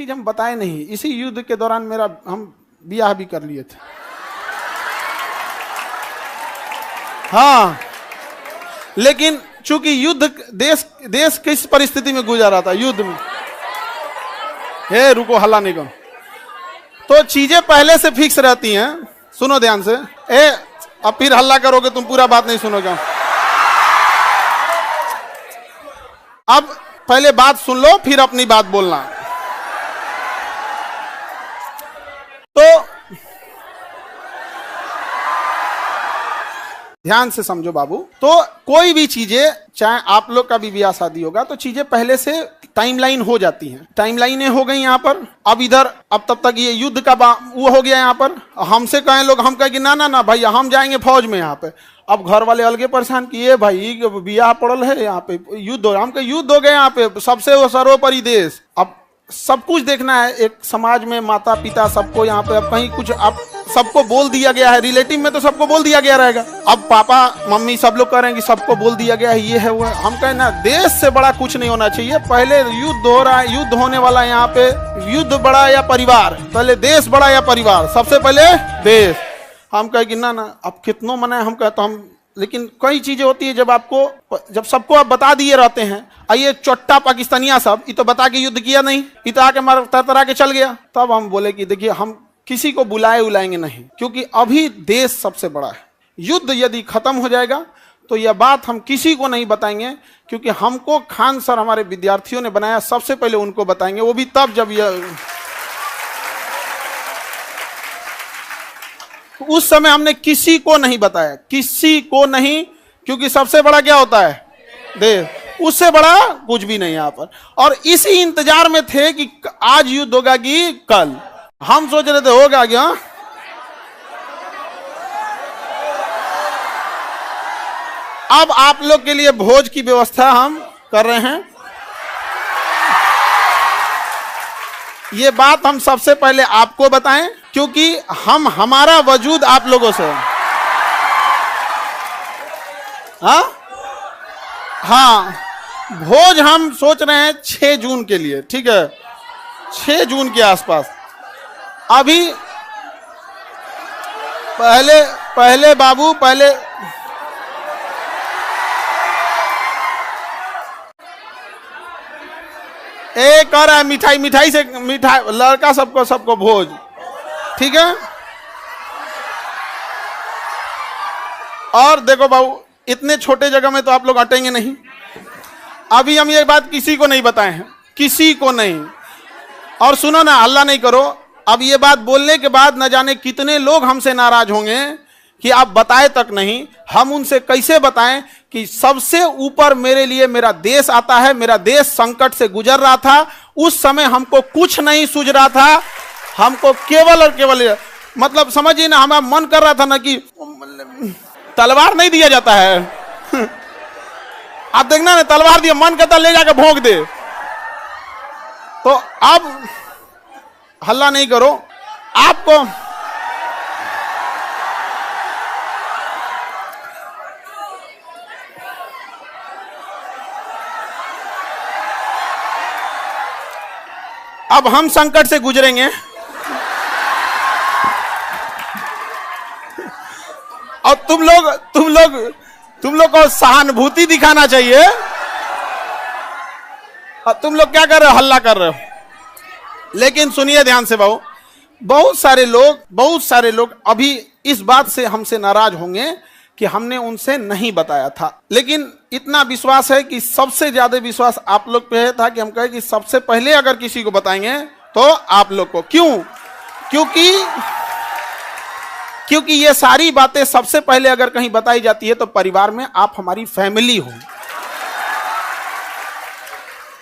चीज हम बताए नहीं, इसी युद्ध के दौरान हम ब्याह भी कर लिए थे। हाँ, लेकिन चूंकि युद्ध देश किस परिस्थिति में गुजर रहा था, युद्ध में। हे रुको, हल्ला नहीं करो। तो चीजें पहले से फिक्स रहती हैं, सुनो ध्यान से। अब फिर हल्ला करोगे तुम, पूरा बात नहीं सुनोगे। अब पहले बात सुन लो, फिर अपनी बात बोलना। तो ध्यान से समझो बाबू। तो कोई भी चीजें, चाहे आप लोग का भी ब्याह शादी होगा, तो चीजें पहले से टाइमलाइन हो जाती हैं। टाइमलाइनें हो गई यहाँ पर। अब इधर, अब तब तक ये युद्ध का वो हो गया यहाँ पर। हमसे कहें लोग, हम कहें कि ना ना ना भाई, हम जाएंगे फौज में यहाँ पे। अब घर वाले अलगे परेशान किए, भाई ब्याह पड़ल है यहाँ पे, युद्ध हो, हम कहे युद्ध हो गए यहाँ पे, सबसे सर्वोपरि देश। अब सब कुछ देखना है, एक समाज में माता पिता सबको यहाँ पे, अब कहीं कुछ आप सबको बोल दिया गया है, रिलेटिव में तो सबको बोल दिया गया रहेगा। अब पापा मम्मी सब लोग कह रहे हैं कि सबको बोल दिया गया है, ये है वो है। हम कहें ना, देश से बड़ा कुछ नहीं होना चाहिए। पहले युद्ध हो रहा है, युद्ध होने वाला है यहाँ पे। युद्ध बड़ा या परिवार, पहले देश बड़ा या परिवार, सबसे पहले देश। हम कहे कि ना ना, अब कितनों मनाए, हम कहते हम, लेकिन कई चीजें होती है जब सबको आप बता दिए रहते हैं। आइए चोट्टा पाकिस्तानिया सब, ये तो बता के युद्ध किया नहीं, ये तो आके मार तरतरा के चल गया। तब हम बोले कि देखिए, हम किसी को बुलाएंगे नहीं, क्योंकि अभी देश सबसे बड़ा है। युद्ध यदि खत्म हो जाएगा तो यह बात हम किसी को नहीं बताएंगे, क्योंकि हमको खान सर हमारे विद्यार्थियों ने बनाया, सबसे पहले उनको बताएंगे, वो भी तब जब यह, उस समय हमने किसी को नहीं बताया, किसी को नहीं, क्योंकि सबसे बड़ा क्या होता है, देश। उससे बड़ा कुछ भी नहीं यहाँ पर। और इसी इंतजार में थे कि आज युद्ध होगा कि कल। हम सोच रहे थे होगा क्या। अब आप लोग के लिए भोज की व्यवस्था हम कर रहे हैं। ये बात हम सबसे पहले आपको बताएं, क्योंकि हमारा वजूद आप लोगों से। हाँ, भोज हम सोच रहे हैं 6 जून के लिए, ठीक है, 6 जून के आसपास। अभी पहले बाबू, पहले एक और है, मिठाई से, मिठाई लड़का सबको भोज, ठीक है। और देखो बाबू, इतने छोटे जगह में तो आप लोग अटेंगे नहीं। अभी हम ये बात किसी को नहीं बताए हैं, किसी को नहीं। और सुनो ना, हल्ला नहीं करो। अब ये बात बोलने के बाद न जाने कितने लोग हमसे नाराज होंगे कि आप बताए तक नहीं। हम उनसे कैसे बताएं कि सबसे ऊपर मेरे लिए मेरा देश आता है। मेरा देश संकट से गुजर रहा था, उस समय हमको कुछ नहीं सूझ रहा था, हमको केवल और केवल, मतलब समझिए ना, हमारा मन कर रहा था ना कि तलवार नहीं दिया जाता है। आप देखना ना, तलवार दिया, मन करता ले जाकर भोंक दे। तो अब हल्ला नहीं करो। आपको अब हम संकट से गुजरेंगे, और तुम लोग को सहानुभूति दिखाना चाहिए। और तुम लोग क्या कर रहे हो, हल्ला कर रहे हो। लेकिन सुनिए ध्यान से बाबू, बहुत सारे लोग अभी इस बात से हमसे नाराज होंगे कि हमने उनसे नहीं बताया था। लेकिन इतना विश्वास है कि सबसे ज्यादा विश्वास आप लोग पे था कि हम कहे कि सबसे पहले अगर किसी को बताएंगे तो आप लोग को। क्यों? क्योंकि ये सारी बातें सबसे पहले अगर कहीं बताई जाती है तो परिवार में आप हमारी फैमिली हो।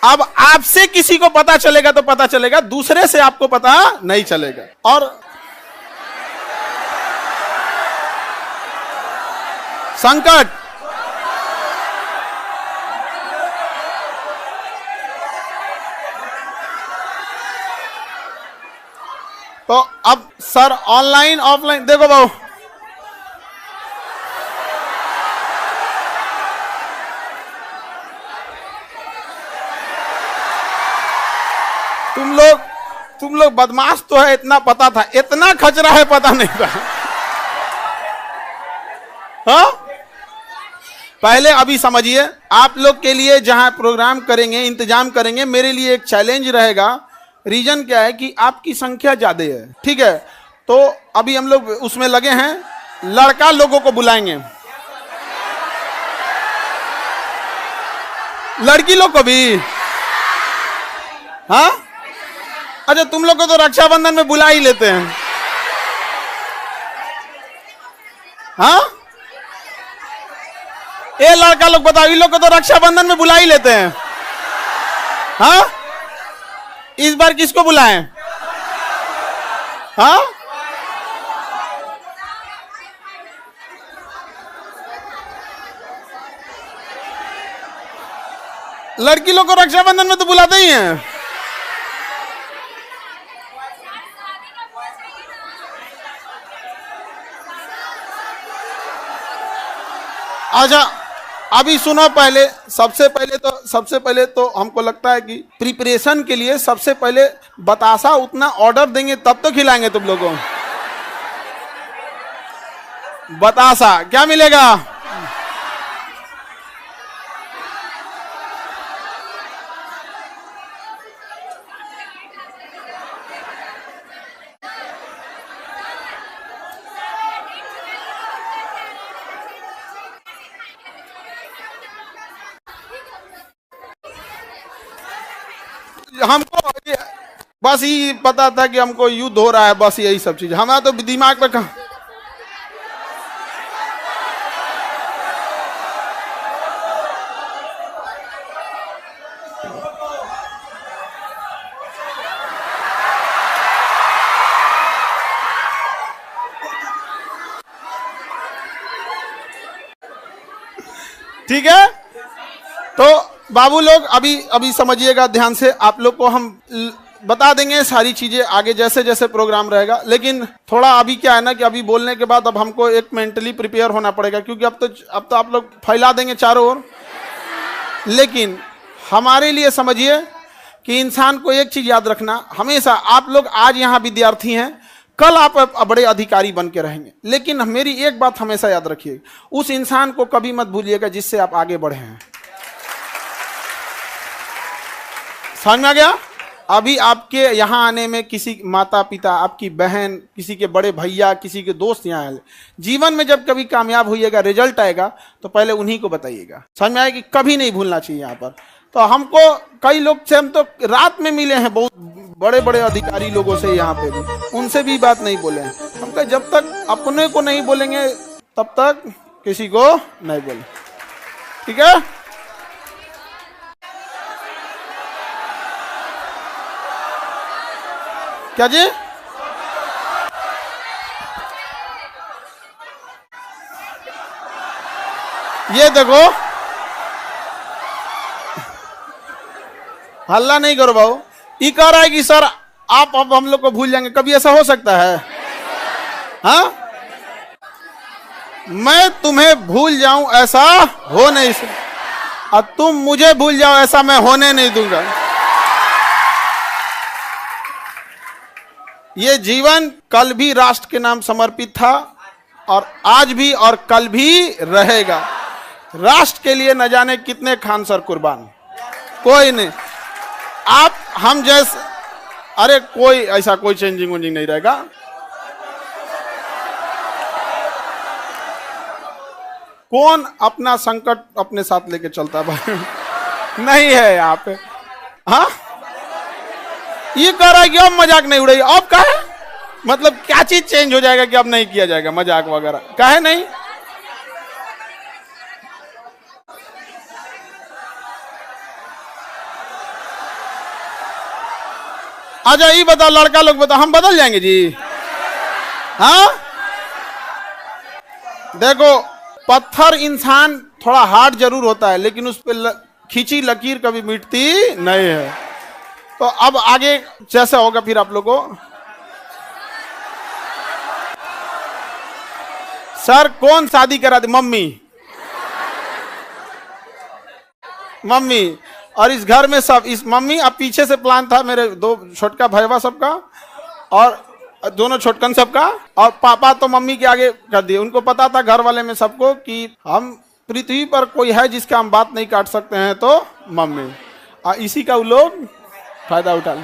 अब आपसे किसी को पता चलेगा तो पता चलेगा, दूसरे से आपको पता नहीं चलेगा। और संकट, तो अब सर ऑनलाइन ऑफलाइन देखो बाबू, तुम लोग बदमाश तो है, इतना पता था, इतना खचरा है पता नहीं था। हाँ, पहले अभी समझिए, आप लोग के लिए जहां प्रोग्राम करेंगे, इंतजाम करेंगे, मेरे लिए एक चैलेंज रहेगा। रीजन क्या है कि आपकी संख्या ज्यादा है, ठीक है? तो अभी हम लोग उसमें लगे हैं, लड़का लोगों को बुलाएंगे, लड़की लोग को भी। हाँ, अच्छा, तुम लोग को तो रक्षाबंधन में बुला ही लेते हैं। हाँ, ये लड़का लोग बताओ, इन लोग को तो रक्षाबंधन में बुला ही लेते हैं। हाँ, इस बार किसको बुलाएं? हाँ, लड़की लोग को रक्षाबंधन में तो बुलाते ही हैं। अच्छा, अभी सुनो, पहले सबसे पहले तो हमको लगता है कि प्रिपरेशन के लिए सबसे पहले बतासा उतना ऑर्डर देंगे तब तो खिलाएंगे तुम लोगों को। बतासा क्या मिलेगा? हमको बस ये पता था कि हमको युद्ध हो रहा है, बस यही सब चीज हमारा तो दिमाग में कहा। ठीक है, तो बाबू लोग अभी समझिएगा ध्यान से। आप लोग को हम बता देंगे सारी चीजें आगे जैसे जैसे प्रोग्राम रहेगा, लेकिन थोड़ा अभी क्या है ना कि अभी बोलने के बाद अब हमको एक मेंटली प्रिपेयर होना पड़ेगा, क्योंकि अब तो आप लोग फैला देंगे चारों ओर। लेकिन हमारे लिए समझिए कि इंसान को एक चीज याद रखना, हमेशा आप लोग आज यहाँ विद्यार्थी हैं, कल आप बड़े अधिकारी बन के रहेंगे। लेकिन मेरी एक बात हमेशा याद रखिए, उस इंसान को कभी मत भूलिएगा जिससे आप आगे बढ़े हैं। समझ में आ गया? अभी आपके यहाँ आने में किसी माता पिता, आपकी बहन, किसी के बड़े भैया, किसी के दोस्त यहाँ आए, जीवन में जब कभी कामयाब होइएगा, रिजल्ट आएगा तो पहले उन्हीं को बताइएगा। समझ में आएगी? कभी नहीं भूलना चाहिए यहाँ पर। तो हमको कई लोग से हम तो रात में मिले हैं, बहुत बड़े बड़े अधिकारी लोगों से यहाँ पे भी, उनसे भी बात नहीं बोले हैं। हम कहे जब तक अपने को नहीं बोलेंगे तब तक किसी को नहीं बोले, ठीक है? क्या जी? ये देखो, हल्ला नहीं करो भाऊ। ये कह रहा है कि सर आप अब हम लोग को भूल जाएंगे, कभी ऐसा हो सकता है? हाँ, मैं तुम्हें भूल जाऊं ऐसा हो नहीं सकता, और तुम मुझे भूल जाओ ऐसा मैं होने नहीं दूंगा। ये जीवन कल भी राष्ट्र के नाम समर्पित था, और आज भी और कल भी रहेगा। राष्ट्र के लिए न जाने कितने खान सर कुर्बान, कोई नहीं। आप हम जैसे, अरे कोई ऐसा कोई चेंजिंग वेंजिंग नहीं रहेगा। कौन अपना संकट अपने साथ लेके चलता भाई? नहीं है यहाँ पे। हाँ, ये कह रहा है कि अब मजाक नहीं उड़ेगी। अब कहे मतलब क्या चीज चेंज हो जाएगा कि अब नहीं किया जाएगा मजाक वगैरह? कहे नहीं। अच्छा ये बताओ, लड़का लोग बताओ, हम बदल जाएंगे जी? हाँ, देखो, पत्थर इंसान थोड़ा हार्ड जरूर होता है, लेकिन उस पर खींची लकीर कभी मिटती नहीं है। तो अब आगे जैसा होगा फिर आप लोगों को। सर कौन शादी करा दी? मम्मी। मम्मी। और इस घर में सब, इस मम्मी, अब पीछे से प्लान था मेरे दो छोटका भैया सबका और दोनों छोटकन सबका, और पापा तो मम्मी के आगे कर दिए। उनको पता था घर वाले में सबको कि हम पृथ्वी पर कोई है जिसका हम बात नहीं काट सकते हैं तो मम्मी, और इसी का वो लोग फायदा उठा ले।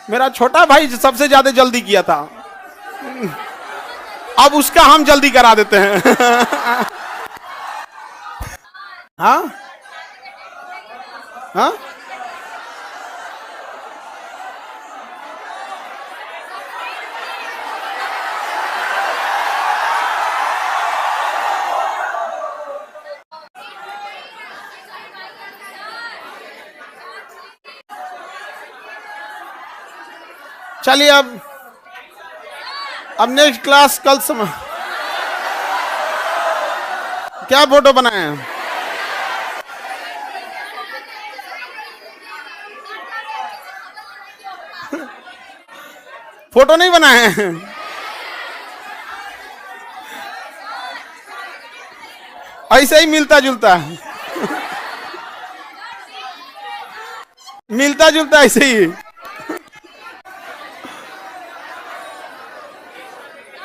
मेरा छोटा भाई सबसे ज्यादा जल्दी किया था, अब उसका हम जल्दी करा देते हैं। हाँ हाँ, चलिए अब नेक्स्ट क्लास कल समय क्या फोटो बनाए हैं? फोटो नहीं बनाए हैं, ऐसे ही मिलता जुलता है, मिलता जुलता ऐसे ही।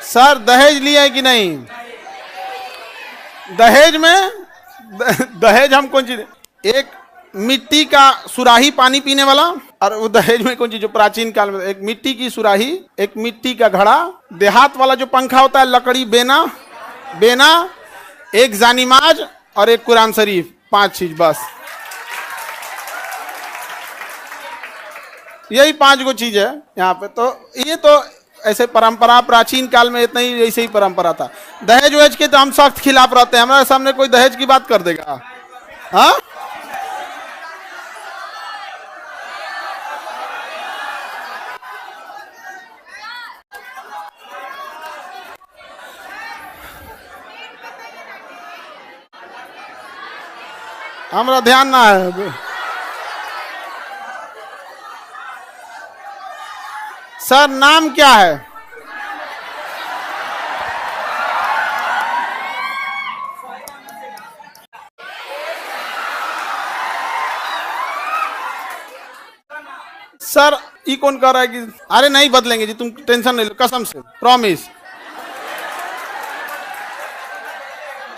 सर दहेज लिया है कि नहीं? दहेज में दहेज हम कौन चीज, एक मिट्टी का सुराही पानी पीने वाला, और वो दहेज में कौन चीज जो प्राचीन काल में एक मिट्टी की सुराही, एक मिट्टी का घड़ा, देहात वाला जो पंखा होता है लकड़ी, बेना बेना, एक जानिमाज और एक कुरान शरीफ, 5 चीज बस। यही 5 गो चीज है यहाँ पे। तो ये तो ऐसे परंपरा प्राचीन काल में इतना ही ऐसे ही परंपरा था। दहेज वहेज के तो हम सख्त खिलाफ रहते हैं, हमारे सामने कोई दहेज की बात कर देगा? हाँ, हमारा ध्यान ना है। सर नाम क्या है? सर ये कौन कह रहा है कि अरे नहीं बदलेंगे जी, तुम टेंशन नहीं लो, कसम से प्रॉमिस।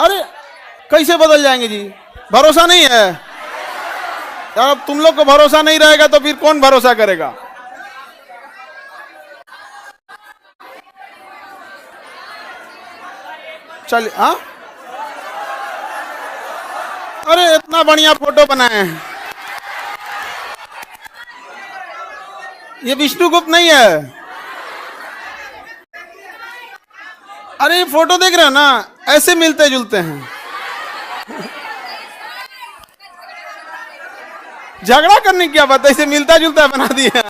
अरे कैसे बदल जाएंगे जी, भरोसा नहीं है यार। अब तुम लोग को भरोसा नहीं रहेगा तो फिर कौन भरोसा करेगा? चलिए हाँ, अरे इतना बढ़िया फोटो बनाए हैं। ये विष्णुगुप्त नहीं है? अरे ये फोटो देख रहे हो ना, ऐसे मिलते जुलते हैं। झगड़ा करने की क्या बात है, ऐसे मिलता जुलता बना दिया।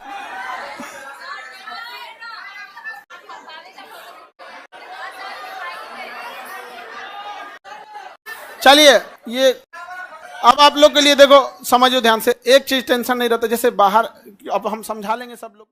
चलिए ये अब आप लोग के लिए देखो, समझो ध्यान से, एक चीज टेंशन नहीं रहता, जैसे बाहर अब हम समझा लेंगे सब लोग।